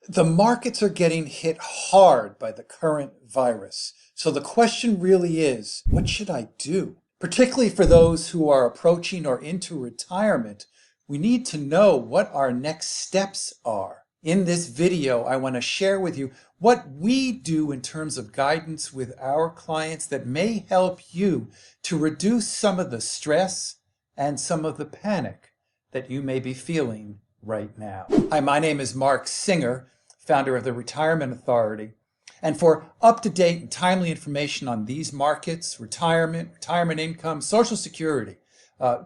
The markets are getting hit hard by the current virus. So the question really is, what should I do? Particularly for those who are approaching or into retirement, we need to know what our next steps are. In this video, I want to share with you what we do in terms of guidance with our clients that may help you to reduce some of the stress and some of the panic that you may be feeling right now. Hi, my name is Mark Singer, founder of the Retirement Authority. And for up-to-date and timely information on these markets, retirement income, Social Security,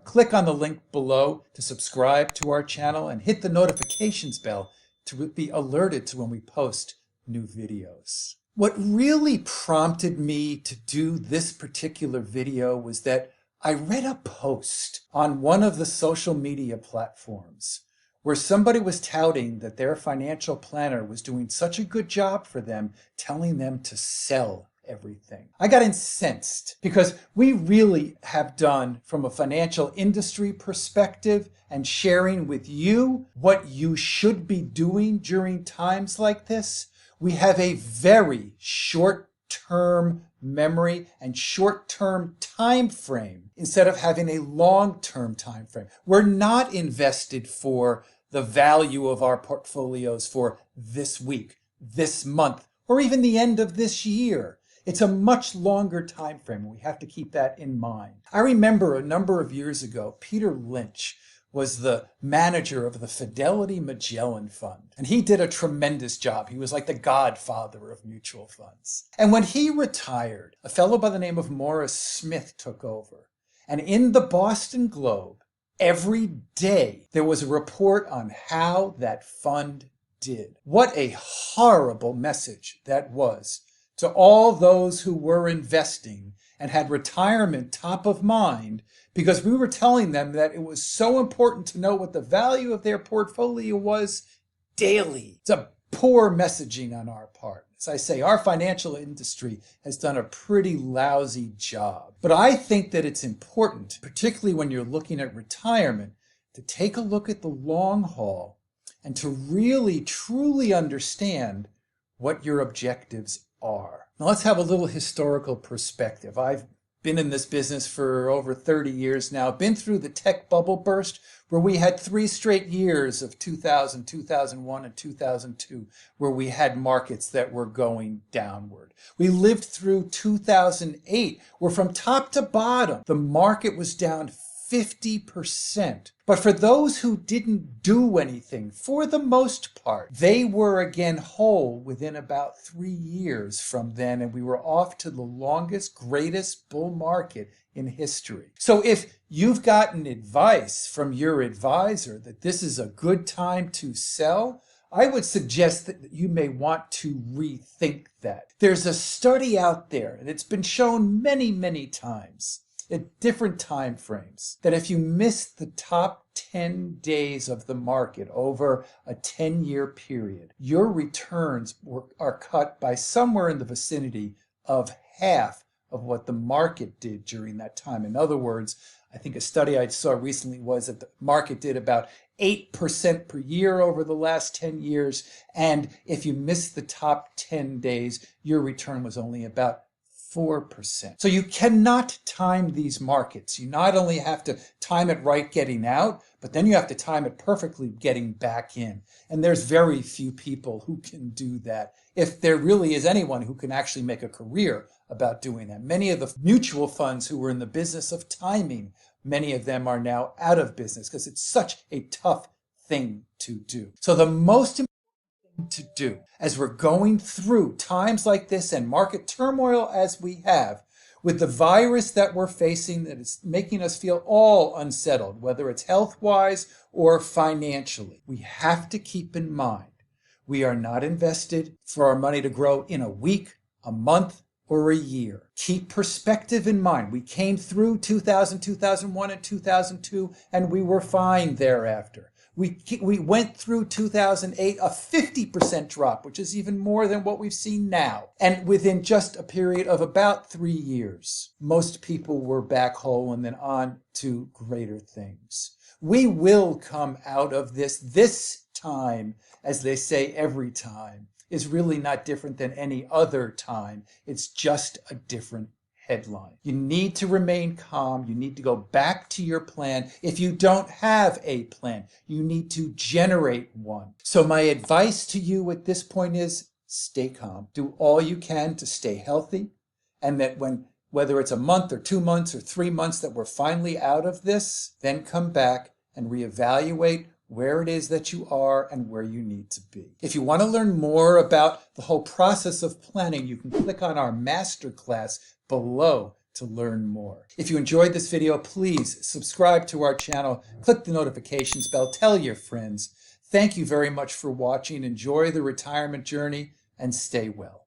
click on the link below to subscribe to our channel and hit the notifications bell to be alerted to when we post new videos. What really prompted me to do this particular video was that I read a post on one of the social media platforms where somebody was touting that their financial planner was doing such a good job for them, telling them to sell everything. I got incensed because we really have done, from a financial industry perspective and sharing with you what you should be doing during times like this, we have a very short-term memory and short-term time frame instead of having a long-term time frame. We're not invested for the value of our portfolios for this week, this month, or even the end of this year. It's a much longer time frame, and we have to keep that in mind. I remember a number of years ago, Peter Lynch was the manager of the Fidelity Magellan Fund, and he did a tremendous job. He was like the godfather of mutual funds. And when he retired, a fellow by the name of Morris Smith took over. And in the Boston Globe, every day there was a report on how that fund did. What a horrible message that was to all those who were investing and had retirement top of mind, because we were telling them that it was so important to know what the value of their portfolio was daily. It's a poor messaging on our part. As I say, our financial industry has done a pretty lousy job. But I think that it's important, particularly when you're looking at retirement, to take a look at the long haul and to really, truly understand what your objectives are. Now let's have a little historical perspective. I've been in this business for over 30 years now. Been through the tech bubble burst where we had 3 straight years of 2000, 2001, and 2002 where we had markets that were going downward. We lived through 2008 where from top to bottom the market was down 50%. But for those who didn't do anything, for the most part, they were again whole within about 3 years from then, and we were off to the longest, greatest bull market in history. So if you've gotten advice from your advisor that this is a good time to sell, I would suggest that you may want to rethink that. There's a study out there, and it's been shown many, many times at different time frames, that if you miss the top 10 days of the market over a 10-year period, your returns are cut by somewhere in the vicinity of half of what the market did during that time. In other words, I think a study I saw recently was that the market did about 8% per year over the last 10 years, and if you missed the top 10 days, your return was only about 4%. So you cannot time these markets. You not only have to time it right getting out, but then you have to time it perfectly getting back in. And there's very few people who can do that, if there really is anyone who can actually make a career about doing that. Many of the mutual funds who were in the business of timing, many of them are now out of business because it's such a tough thing to do. So the most important to do as we're going through times like this and market turmoil as we have, with the virus that we're facing that is making us feel all unsettled, whether it's health-wise or financially, we have to keep in mind we are not invested for our money to grow in a week, a month, or a year. Keep perspective in mind. We came through 2000, 2001, and 2002, and we were fine thereafter. We went through 2008, a 50% drop, which is even more than what we've seen now. And within just a period of about 3 years, most people were back whole and then on to greater things. We will come out of this time, as they say, every time, is really not different than any other time. It's just a different headline. You need to remain calm. You need to go back to your plan. If you don't have a plan, you need to generate one. So my advice to you at this point is stay calm. Do all you can to stay healthy. And that whether it's a month or 2 months or 3 months that we're finally out of this, then come back and reevaluate where it is that you are and where you need to be. If you want to learn more about the whole process of planning, you can click on our Masterclass below to learn more. If you enjoyed this video, please subscribe to our channel, click the notifications bell, tell your friends. Thank you very much for watching. Enjoy the retirement journey and stay well.